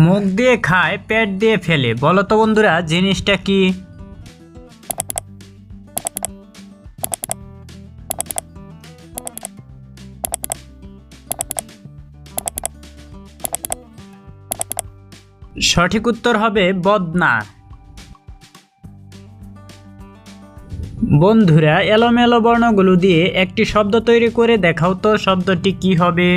মুখ দিয়ে খায় পেট দিয়ে ফেলে, বলো তো বন্ধুরা জিনিসটা কি? সঠিক উত্তর হবে বদনা। বন্ধুরা এলোমেলো বর্ণগুলো দিয়ে একটি শব্দ তৈরি করে দেখাও তো, শব্দটি কি হবে?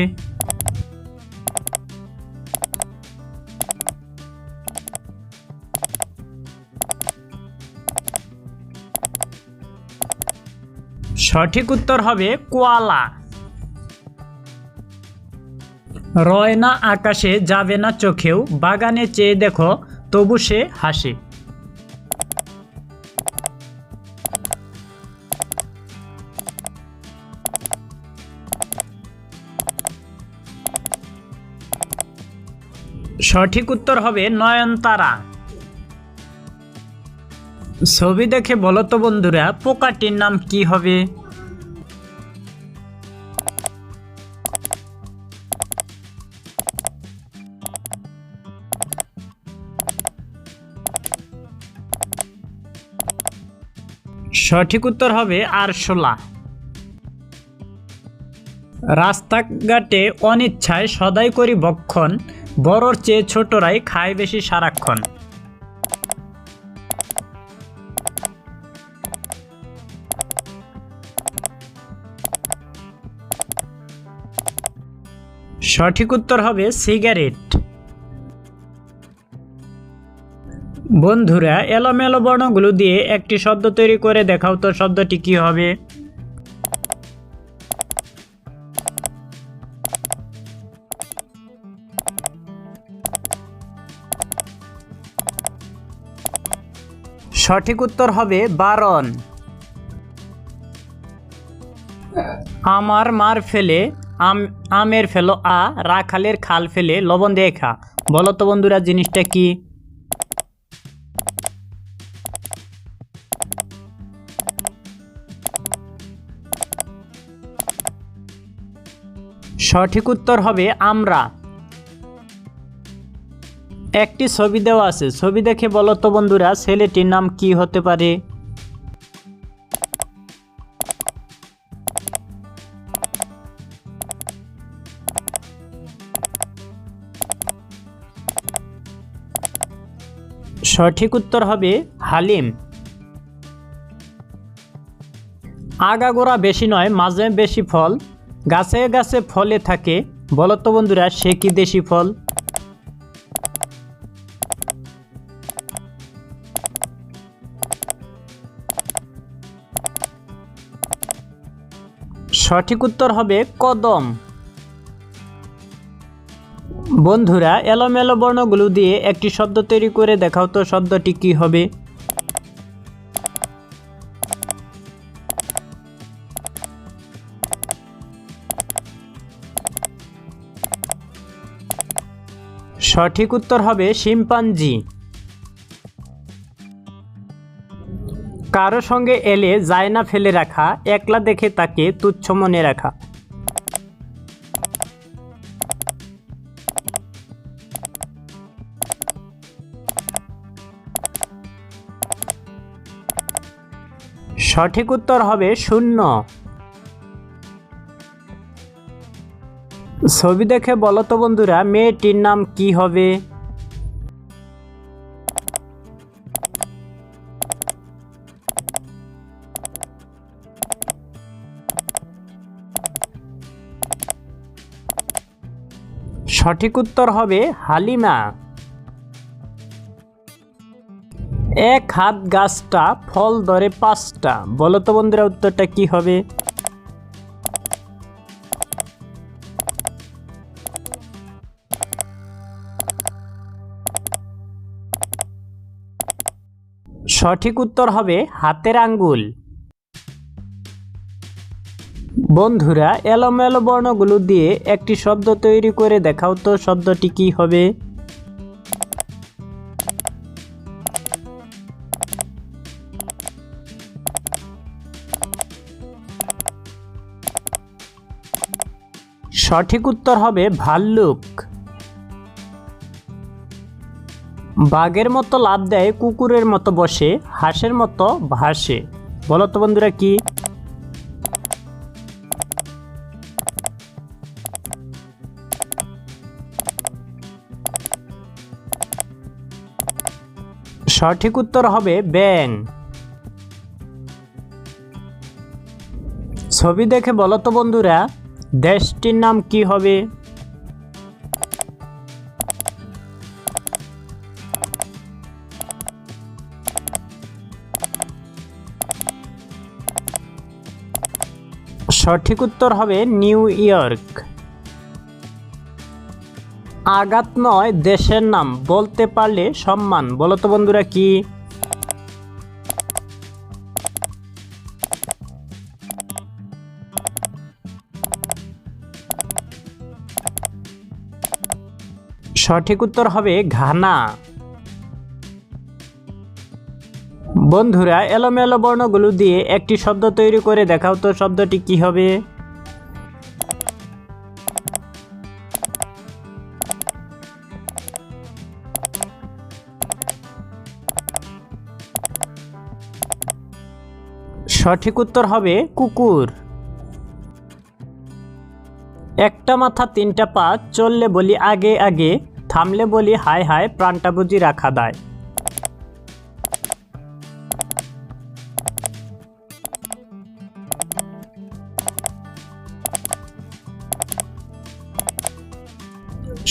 সঠিক উত্তর হবে কোয়ালা। রয় না আকাশে, যাবে না চোখেও, বাগানে চেয়ে দেখো তবু সে হাসে। সঠিক উত্তর হবে নয়নতারা। ছবি দেখে বলো তো বন্ধুরা পোকাটির নাম কি হবে? সঠিক উত্তর হবে আরশোলা। রাস্তাঘাটে অনিচ্ছায় সদাই করি ভক্ষণ, বড়র চেয়ে ছোটরাই খায় বেশি সারাক্ষণ। সঠিক উত্তর হবে সিগারেট। বন্ধুরা এলোমেলো বর্ণগুলো দিয়ে একটি শব্দ তৈরি করে দেখাও তো, শব্দটি কি হবে? সঠিক উত্তর হবে বারণ। আমার মার ফেলে আমের ফেলো রাখালের খাল ফেলে লবণ দিয়ে খা, বলো তো বন্ধুরা জিনিসটা কি? সঠিক উত্তর হবে আমরা। একটি ছবি দেওয়া আছে, ছবি দেখে বলো তো বন্ধুরা ছেলেটির নাম কি হতে পারে? সঠিক উত্তর হবে হালিম। আগাগোড়া বেশি নয়, মাঝে বেশি ফল, গাছে গাছে ফলে থাকে, বলো তো বন্ধুরা সে কি দেশি ফল? সঠিক উত্তর হবে কদম। বন্ধুরা এলোমেলো বর্ণগুলো দিয়ে একটি শব্দ তৈরি করে দেখাও তো, শব্দটি কি হবে? সঠিক উত্তর হবে শিম্পাঞ্জি। কারো সঙ্গে এলে যায় না ফেলে রাখা, একলা দেখে তাকে তুচ্ছ মনে রাখা। সঠিক উত্তর হবে শূন্য। ছবি দেখে বলো তো বন্ধুরা মেয়েটির নাম কি হবে? সঠিক উত্তর হবে হালিমা। এক হাত গাছটা ফল ধরে 5টা, বলো তো বন্ধুরা উত্তরটা কি হবে? সঠিক উত্তর হবে হাতের আঙ্গুল। বন্ধুরা এলোমেলো বর্ণগুলো দিয়ে একটি শব্দ তৈরি করে দেখাও তো, শব্দটি কি হবে? সঠিক উত্তর হবে ভাল্লুক। বাঘের মতো লাফ দেয়, কুকুরের মতো বসে, হাঁসের মতো ভাসে। বলো তো বন্ধুরা কি? সঠিক উত্তর হবে ব্যাঙ। ছবি দেখে বলো তো বন্ধুরা, দেশটির নাম কি হবে? সঠিক উত্তর হবে নিউ ইয়র্ক। আঘাত নয় দেশের নাম, বলতে পারলে সম্মান। বলো তো বন্ধুরা কি? সঠিক উত্তর হবে ঘানা। বন্ধুরা, এলোমেলো বর্ণগুলো দিয়ে একটি শব্দ তৈরি করে দেখাও তো, শব্দটি কি হবে? সঠিক উত্তর হবে কুকুর। একটা মাথা তিনটা পা, চললে বলি আগে আগে, থামলে বলি হায় হায়, প্রাণটা বুঝি রাখা দায়।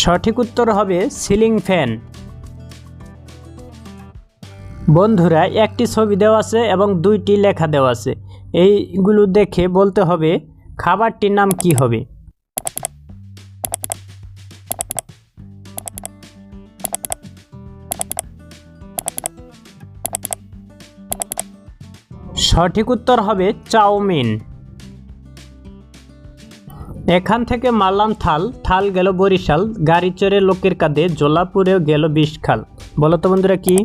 সঠিক উত্তর হবে সিলিং ফ্যান। বন্ধুরা, একটি ছবি দেওয়া আছে এবং দুইটি লেখা দেওয়া আছে, এইগুলো দেখে বলতে হবে খাবারটির নাম কি হবে। সঠিক উত্তর হবে চাউমিন। এখান থেকে মারলাম থাল, থাল গেল বরিশাল, গাড়ি চড়ে লোকের কাঁধে, জোলাপুরেও গেল 20 খাল। বলো তো বন্ধুরা কি?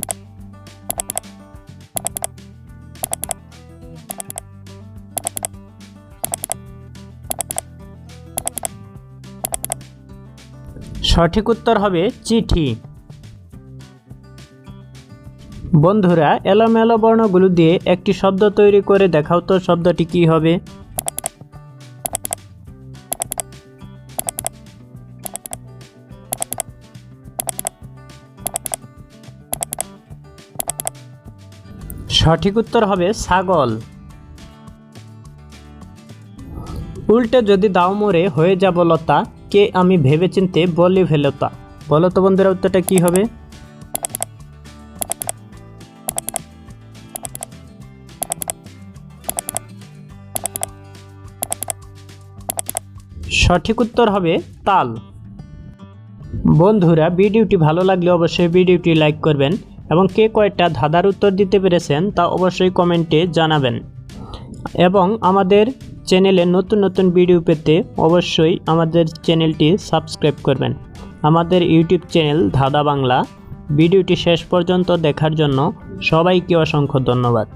সঠিক উত্তর হবে চিঠি। বন্ধুরা, এলোমেলো বর্ণগুলো দিয়ে একটি শব্দ তৈরি করে দেখাও তো, শব্দটি কি হবে? সঠিক উত্তর হবে ছাগল। উল্টে যদি দাও মোরে, হয়ে যাব লতা, কে আমি ভেবেচিন্তে বলি ফেলতা। বলো তো বন্ধুরা, উত্তরটা কি হবে? সঠিক উত্তর হবে তাল। বন্ধুরা, ভিডিওটি ভালো লাগলে অবশ্যই ভিডিওটি লাইক করবেন এবং কে কয়টা ধাঁধার উত্তর দিতে পেরেছেন তা অবশ্যই কমেন্টে জানাবেন। এবং আমাদের চ্যানেলে নতুন নতুন ভিডিও পেতে অবশ্যই আমাদের চ্যানেলটি সাবস্ক্রাইব করবেন। আমাদের ইউটিউব চ্যানেল ধাঁধা বাংলা। ভিডিওটি শেষ পর্যন্ত দেখার জন্য সবাইকে অসংখ্য ধন্যবাদ।